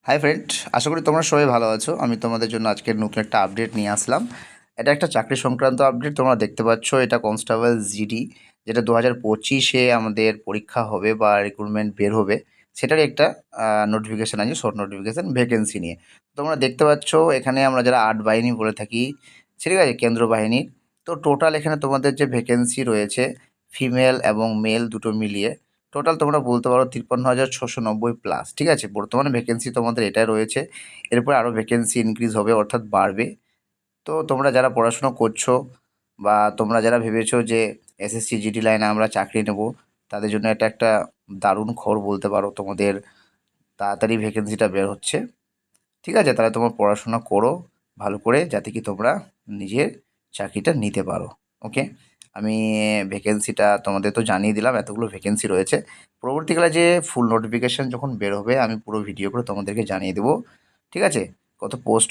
Hi friend, আশা করি তোমরা সবাই ভালো আছো। আমি তোমাদের জন্য আজকের নতুন একটা আপডেট নিয়ে আসলাম। এটা একটা চাকরি সংক্রান্ত আপডেট। তোমরা দেখতে পাচ্ছ এটা কনস্টেবল জিডি, যেটা 2025-এ আমাদের পরীক্ষা হবে বা রিক্রুটমেন্ট বের হবে, সেটারই একটা নোটিফিকেশান আছে, শর্ট নোটিফিকেশান ভ্যাকেন্সি নিয়ে। তোমরা দেখতে পাচ্ছ এখানে আমরা যারা 8 বাহিনী বলে থাকি, ঠিক আছে, কেন্দ্র বাহিনীর। তো টোটাল এখানে তোমাদের যে ভ্যাকেন্সি রয়েছে ফিমেল এবং মেল দুটো মিলিয়ে টোটাল তোমরা বলতে পারো 53,690 প্লাস। ঠিক আছে, বর্তমানে ভ্যাকেন্সি তোমাদের এটাই রয়েছে। এরপরে আরও ভ্যাকেন্সি ইনক্রিজ হবে, অর্থাৎ বাড়বে। তো তোমরা যারা পড়াশুনো করছো বা তোমরা যারা ভেবেছো যে এসএসসি জিডি লাইনে আমরা চাকরি নেব, তাদের জন্য এটা একটা দারুণ খবর বলতে পারো। তোমাদের তাড়াতাড়ি ভ্যাকেন্সিটা বের হচ্ছে। ঠিক আছে, তাহলে তোমরা পড়াশোনা করো ভালো করে, যাতে কি তোমরা নিজের চাকরিটা নিতে পারো। ওকে, আমি ভ্যাকেন্সিটা তোমাদের তো জানিয়ে দিলাম, এতগুলো ভ্যাকেন্সি রয়েছে। পরবর্তীকালে যে ফুল নোটিফিকেশান যখন বের হবে, আমি পুরো ভিডিও করে তোমাদেরকে জানিয়ে দেবো। ঠিক আছে, কত পোস্ট